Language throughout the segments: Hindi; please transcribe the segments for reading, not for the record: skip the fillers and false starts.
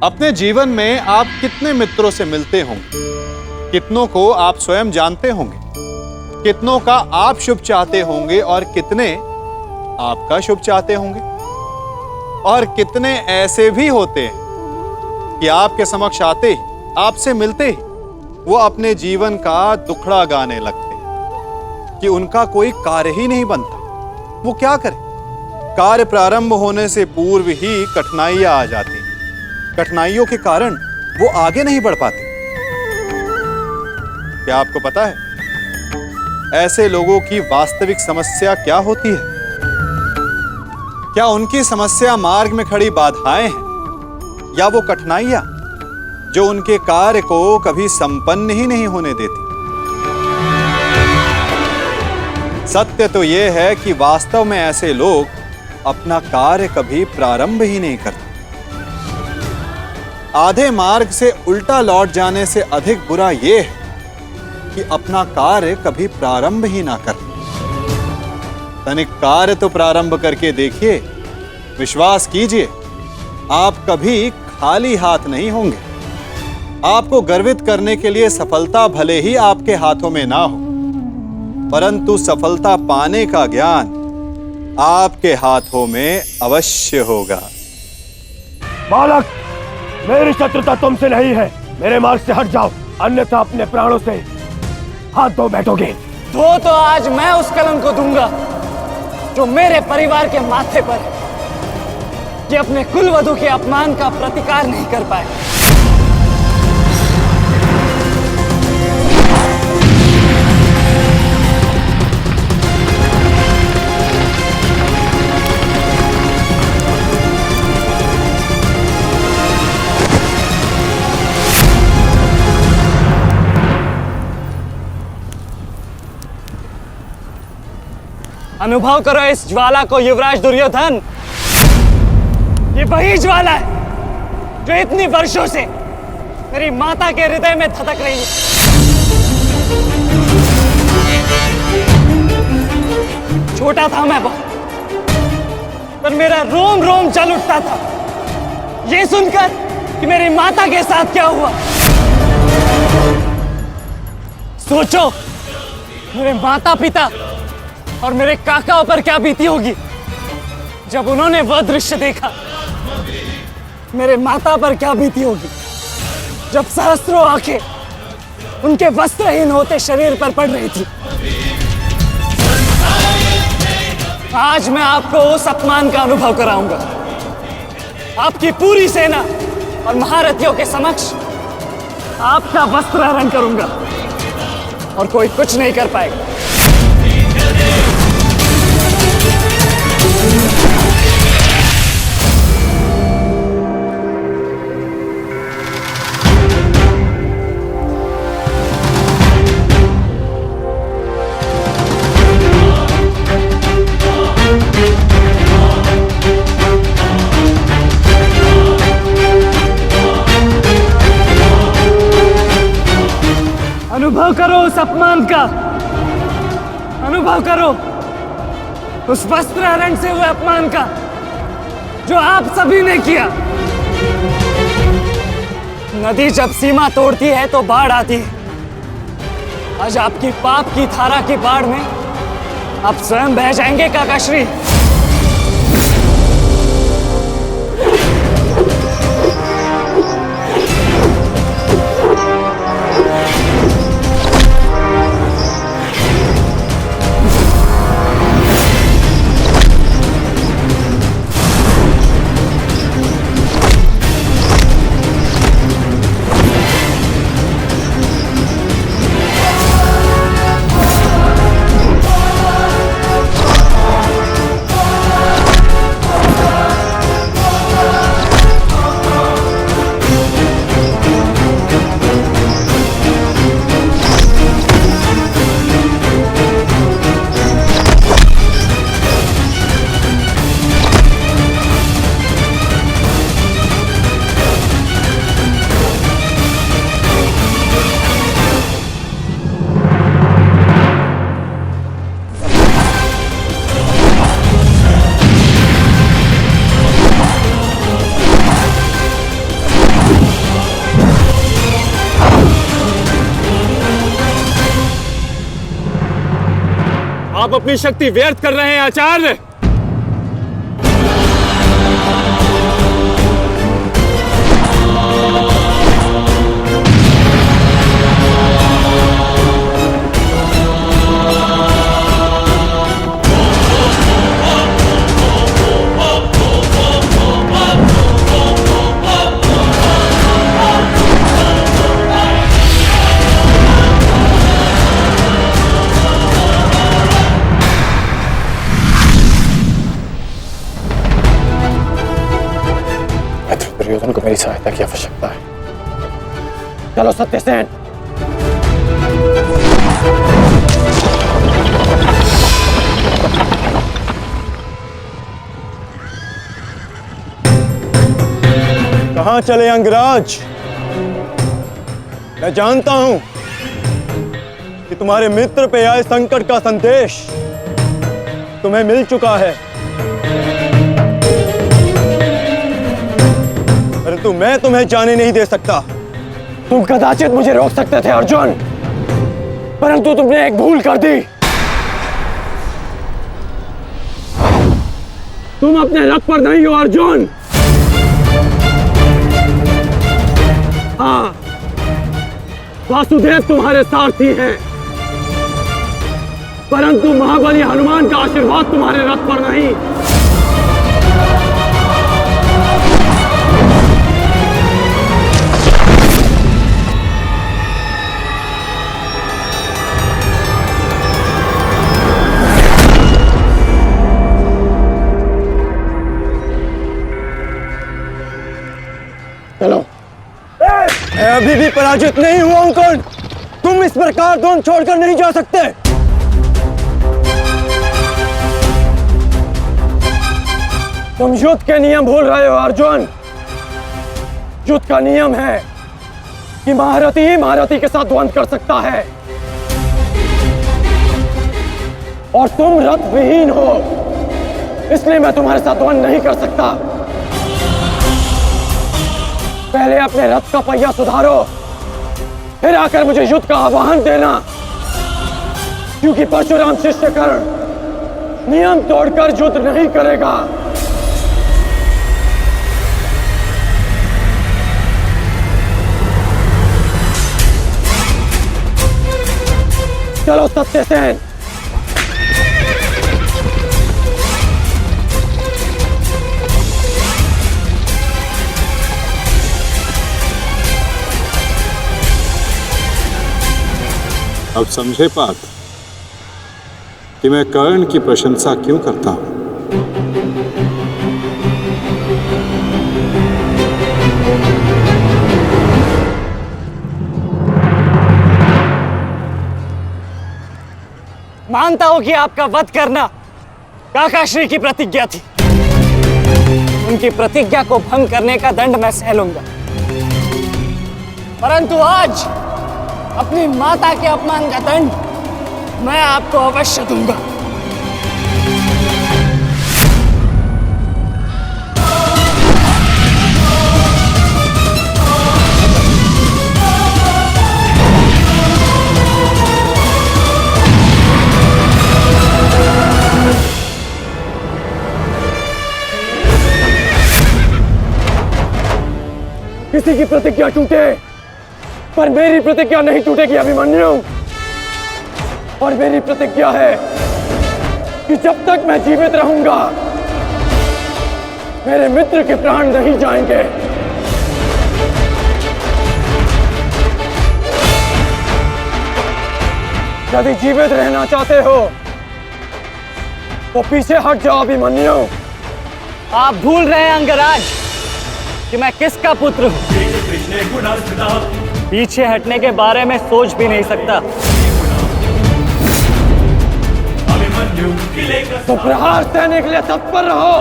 अपने जीवन में आप कितने मित्रों से मिलते होंगे, कितनों को आप स्वयं जानते होंगे, कितनों का आप शुभ चाहते होंगे और कितने आपका शुभ चाहते होंगे, और कितने ऐसे भी होते हैं कि आपके समक्ष आते ही, आपसे मिलते ही वो अपने जीवन का दुखड़ा गाने लगते हैं कि उनका कोई कार्य ही नहीं बनता। वो क्या करे? कार्य प्रारंभ होने से पूर्व ही कठिनाइयां आ जाती हैं। कठिनाइयों के कारण वो आगे नहीं बढ़ पाते। क्या आपको पता है ऐसे लोगों की वास्तविक समस्या क्या होती है? क्या उनकी समस्या मार्ग में खड़ी बाधाएं हैं, या वो कठिनाइयां जो उनके कार्य को कभी संपन्न ही नहीं होने देती? सत्य तो यह है कि वास्तव में ऐसे लोग अपना कार्य कभी प्रारंभ ही नहीं करते। आधे मार्ग से उल्टा लौट जाने से अधिक बुरा यह है कि अपना कार्य कभी प्रारंभ ही ना कर। तनिक कार्य तो प्रारंभ करके देखिए, विश्वास कीजिए आप कभी खाली हाथ नहीं होंगे। आपको गर्वित करने के लिए सफलता भले ही आपके हाथों में ना हो, परंतु सफलता पाने का ज्ञान आपके हाथों में अवश्य होगा। बालक, मेरी शत्रुता तुमसे नहीं है, मेरे मार्ग से हट जाओ, अन्यथा अपने प्राणों से हाथ धो बैठोगे। तो आज मैं उस कलंक को दूंगा जो मेरे परिवार के माथे पर है, कि अपने कुलवधू के अपमान का प्रतिकार नहीं कर पाए। अनुभव करो इस ज्वाला को युवराज दुर्योधन। ये वही ज्वाला है जो इतनी वर्षों से मेरी माता के हृदय में धधक रही है। छोटा था मैं बहुत, पर मेरा रोम रोम जल उठता था ये सुनकर कि मेरी माता के साथ क्या हुआ। सोचो, मेरे माता पिता और मेरे काकाओं पर क्या बीती होगी जब उन्होंने वह दृश्य देखा। मेरे माता पर क्या बीती होगी जब सहस्त्रों आंखें उनके वस्त्रहीन होते शरीर पर पड़ रही थी। आज मैं आपको उस अपमान का अनुभव कराऊंगा। आपकी पूरी सेना और महारथियों के समक्ष आपका वस्त्रहरण करूंगा और कोई कुछ नहीं कर पाएगा। अनुभव करो उस अपमान का, अनुभव करो उस वस्त्रहरण से हुए अपमान का जो आप सभी ने किया। नदी जब सीमा तोड़ती है तो बाढ़ आती है। आज आपकी पाप की धारा की बाढ़ में आप स्वयं बह जाएंगे काकाश्री। आप अपनी शक्ति व्यर्थ कर रहे हैं आचार्य। दुर्योधन को मेरी सहायता की आवश्यकता है। चलो सत्यसेन। कहां चले अंगराज? मैं जानता हूं कि तुम्हारे मित्र पे आए संकट का संदेश तुम्हें मिल चुका है, परंतु मैं तुम्हें जाने नहीं दे सकता। तुम कदाचित मुझे रोक सकते थे अर्जुन, परंतु तुमने एक भूल कर दी। तुम अपने रथ पर नहीं हो अर्जुन। हाँ, वासुदेव तुम्हारे सारथी हैं, परंतु महाबली हनुमान का आशीर्वाद तुम्हारे रथ पर नहीं। चलो, मैं अभी भी पराजित नहीं हुआ हूं कर्ण। तुम इस प्रकार द्रोण छोड़कर नहीं जा सकते। तुम युद्ध के नियम भूल रहे हो अर्जुन। युद्ध का नियम है कि महारथी ही महारथी के साथ द्वंद्व कर सकता है, और तुम रथ विहीन हो, इसलिए मैं तुम्हारे साथ द्वंद्व नहीं कर सकता। पहले अपने रथ का पहिया सुधारो, फिर आकर मुझे युद्ध का आह्वान देना, क्योंकि परशुराम शिष्य कर्ण नियम तोड़कर युद्ध नहीं करेगा। चलो सत्यसेन। अब समझे पार्थ कि मैं कर्ण की प्रशंसा क्यों करता हूं। मानता हूं कि आपका वध करना काकाश्री की प्रतिज्ञा थी। उनकी प्रतिज्ञा को भंग करने का दंड मैं सह लूंगा, परंतु आज अपनी माता के अपमान का दंड मैं आपको अवश्य दूंगा। किसी की प्रतिज्ञा टूटे, पर मेरी प्रतिज्ञा नहीं टूटेगी अभिमन्यु। और मेरी प्रतिज्ञा है कि जब तक मैं जीवित रहूंगा, मेरे मित्र के प्राण नहीं जाएंगे। यदि जीवित रहना चाहते हो तो पीछे हट जाओ अभिमन्यु। आप भूल रहे हैं अंगराज कि मैं किसका पुत्र हूं। पीछे हटने के बारे में सोच भी नहीं सकता। तो प्रहार सहने के लिए तत्पर रहो।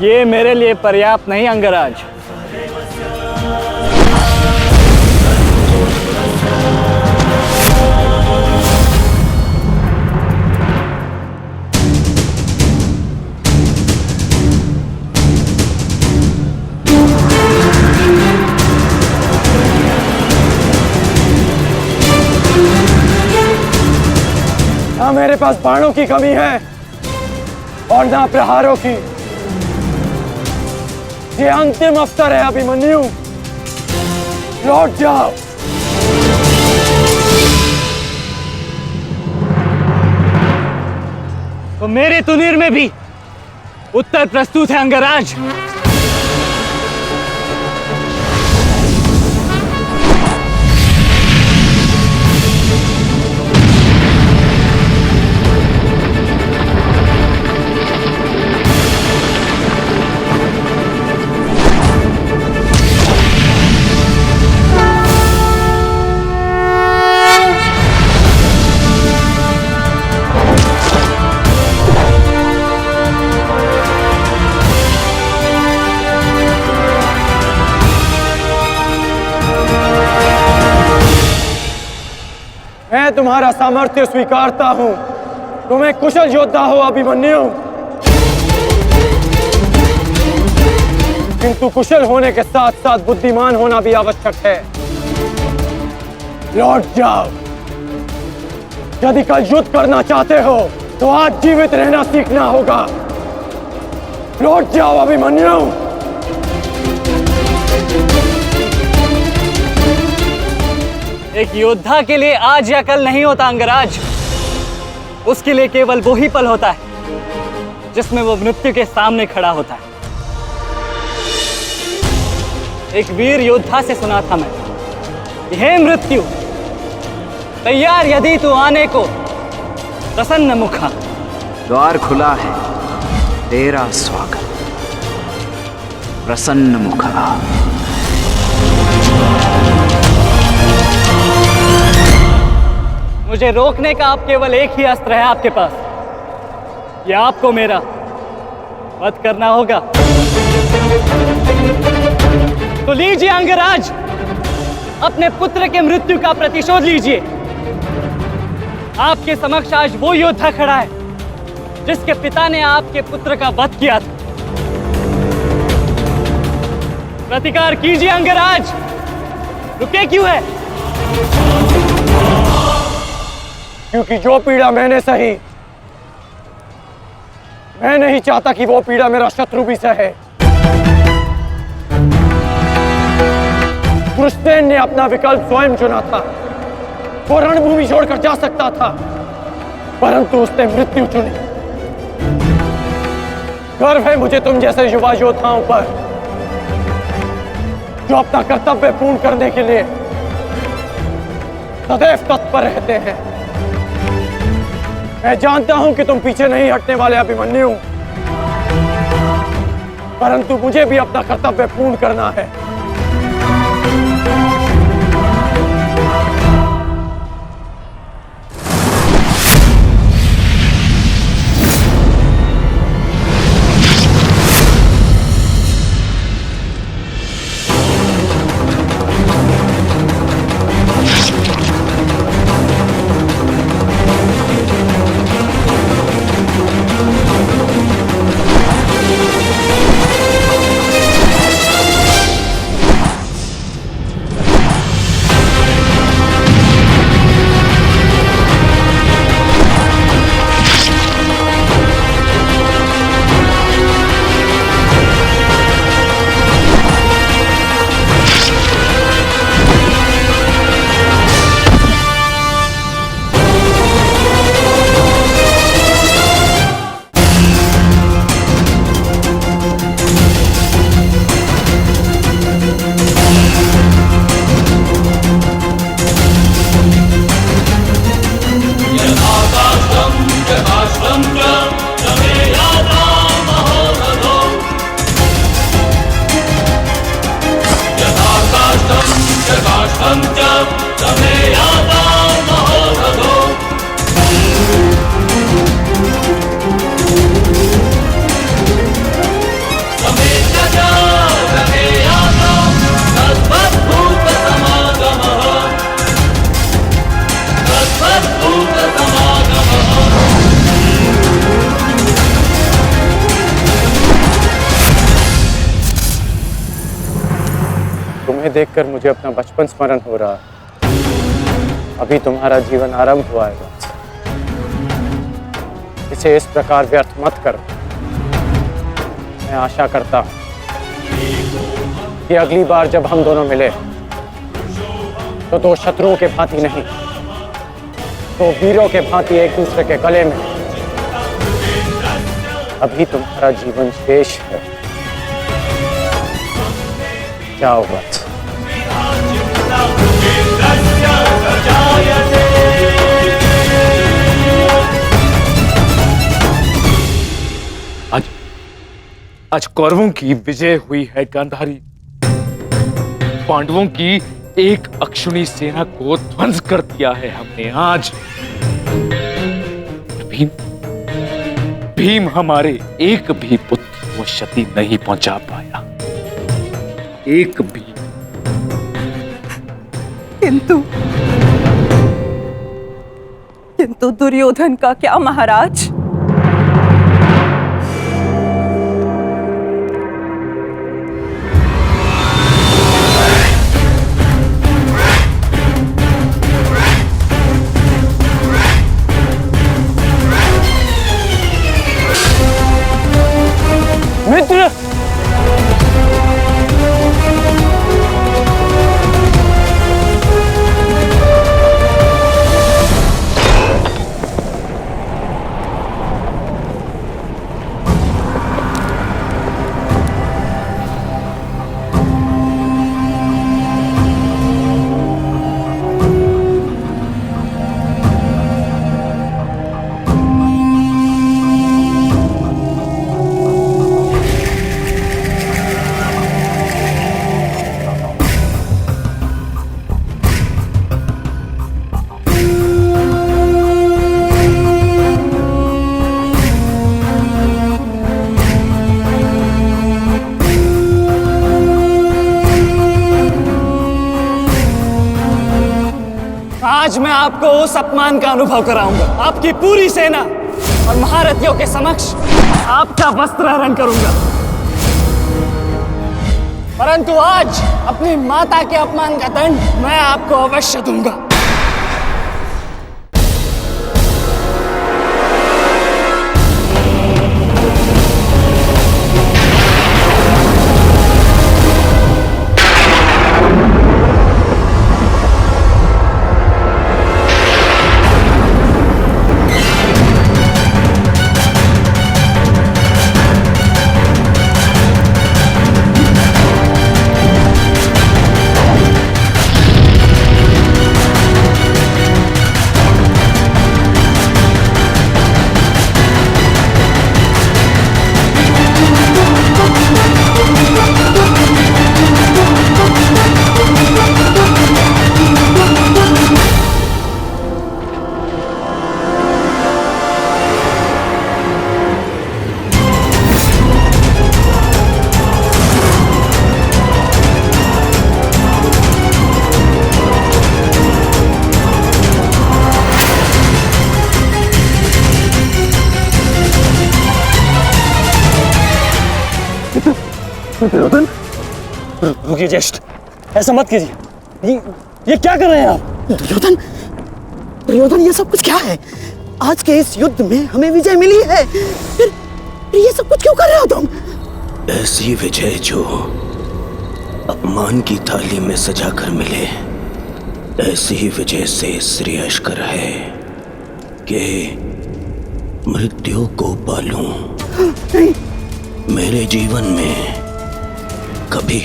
ये मेरे लिए पर्याप्त नहीं अंगराज। ना मेरे पास बाणों की कमी है और ना प्रहारों की। ये अंतिम अवसर है अभिमन्यु, लौट जाओ। तो मेरे तुनीर में भी उत्तर प्रस्तुत है अंगराज। मैं तुम्हारा सामर्थ्य स्वीकारता हूं। तुम एक कुशल योद्धा हो अभिमन्यु, किंतु कुशल होने के साथ साथ बुद्धिमान होना भी आवश्यक है। लौट जाओ। यदि कल युद्ध करना चाहते हो तो आज जीवित रहना सीखना होगा। लौट जाओ अभिमन्यु। एक योद्धा के लिए आज या कल नहीं होता अंगराज, उसके लिए केवल वो ही पल होता है जिसमें वो मृत्यु के सामने खड़ा होता है। एक वीर योद्धा से सुना था मैं, हे मृत्यु, तैयार यदि तू आने को, प्रसन्न मुखा। द्वार खुला है, तेरा स्वागत, प्रसन्न मुखा। मुझे रोकने का अब केवल एक ही अस्त्र है आपके पास। यह आपको मेरा वध करना होगा। तो लीजिए अंगराज, अपने पुत्र के मृत्यु का प्रतिशोध लीजिए। आपके समक्ष आज वो योद्धा खड़ा है जिसके पिता ने आपके पुत्र का वध किया था। प्रतिकार कीजिए अंगराज, रुके क्यों है? क्योंकि जो पीड़ा मैंने सही, मैं नहीं चाहता कि वो पीड़ा मेरा शत्रु भी सहे। कृष्ण ने अपना विकल्प स्वयं चुना था। वो रणभूमि छोड़कर जा सकता था, परंतु उसने मृत्यु चुनी। गर्व है मुझे तुम जैसे युवा योद्धाओं पर, जो अपना कर्तव्य पूर्ण करने के लिए सदैव तत्पर रहते हैं। मैं जानता हूं कि तुम पीछे नहीं हटने वाले अभिमन्यु, परंतु मुझे भी अपना कर्तव्य पूर्ण करना है। तुम्हें देखकर मुझे अपना बचपन स्मरण हो रहा है। अभी तुम्हारा जीवन आरंभ हुआ है। इसे इस प्रकार व्यर्थ मत करो। मैं आशा करता हूं कि अगली बार जब हम दोनों मिले तो दो शत्रुओं के भांति नहीं, दो वीरों के भांति एक दूसरे के गले में। अभी तुम्हारा जीवन शेष है। जाओ बस। आज कौरवों की विजय हुई है गांधारी। पांडवों की एक अक्षुणी सेना को ध्वंस कर दिया है हमने आज। भीम हमारे एक भी पुत्र को क्षति नहीं पहुंचा पाया, एक भी। किंतु दुर्योधन का क्या महाराज? मित्र, आज मैं आपको उस अपमान का अनुभव कराऊंगा। आपकी पूरी सेना और महारथियों के समक्ष आपका वस्त्र हरण करूंगा। परंतु आज अपनी माता के अपमान का दंड मैं आपको अवश्य दूंगा। दुर्योधन, रुकिए ज्येष्ठ, ऐसा मत कीजिए। ये क्या कर रहे हैं आप? दुर्योधन, दुर्योधन, ये सब कुछ क्या है? आज के इस युद्ध में हमें विजय मिली है, फिर ये सब कुछ क्यों कर रहे हो तुम? ऐसी विजय जो अपमान की थाली में सजा कर मिले, ऐसी ही विजय से श्रेयस्कर है कि मृत्यु को पालूं। नहीं। मेरे जीवन में कभी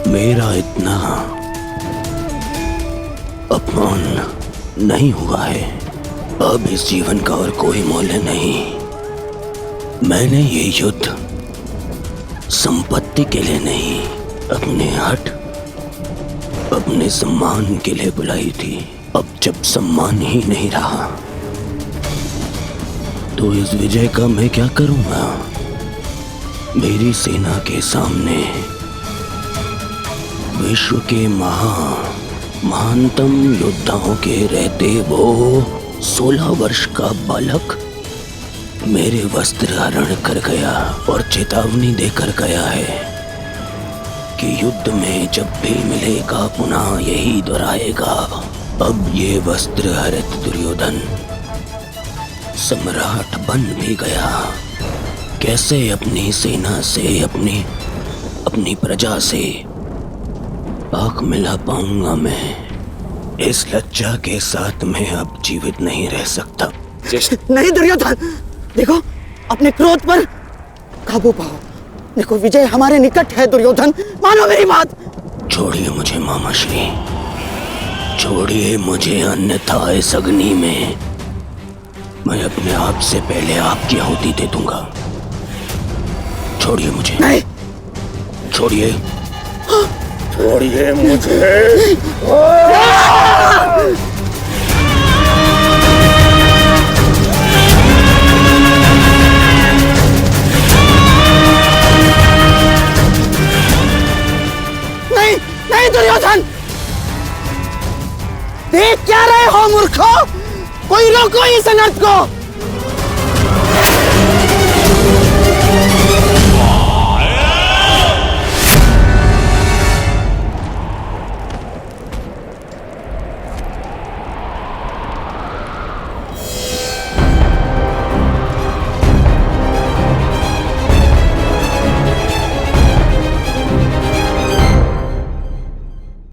मेरा इतना अपमान नहीं हुआ है। अब इस जीवन का और कोई मूल्य नहीं। मैंने ये युद्ध संपत्ति के लिए नहीं, अपने हट, अपने सम्मान के लिए बुलाई थी। अब जब सम्मान ही नहीं रहा तो इस विजय का मैं क्या करूंगा? मेरी सेना के सामने विश्व के महानतम योद्धाओं के रहते वो 16 वर्ष का बालक मेरे वस्त्र हरण कर गया और चेतावनी देकर गया है कि युद्ध में जब भी मिलेगा पुनः यही दोहराएगा। अब ये वस्त्र हरित दुर्योधन सम्राट बन भी गया, कैसे अपनी सेना से, अपनी प्रजा से आंख मिला पाऊंगा मैं? इस लज्जा के साथ मैं अब जीवित नहीं रह सकता। नहीं दुर्योधन, देखो अपने क्रोध पर काबू पाओ। देखो विजय हमारे निकट है दुर्योधन, मानो मेरी बात। छोड़िए मुझे मामाश्री, छोड़िए मुझे, अन्यथा इस अग्नि में मैं अपने आप से पहले आपकी आहुति दे दूंगा। छोड़िए मुझे। नहीं, छोड़िए, छोड़िए मुझे। नहीं, नहीं दुर्योधन, देख क्या रहे हो मूर्खों? कोई रोको इस अनर्थ को।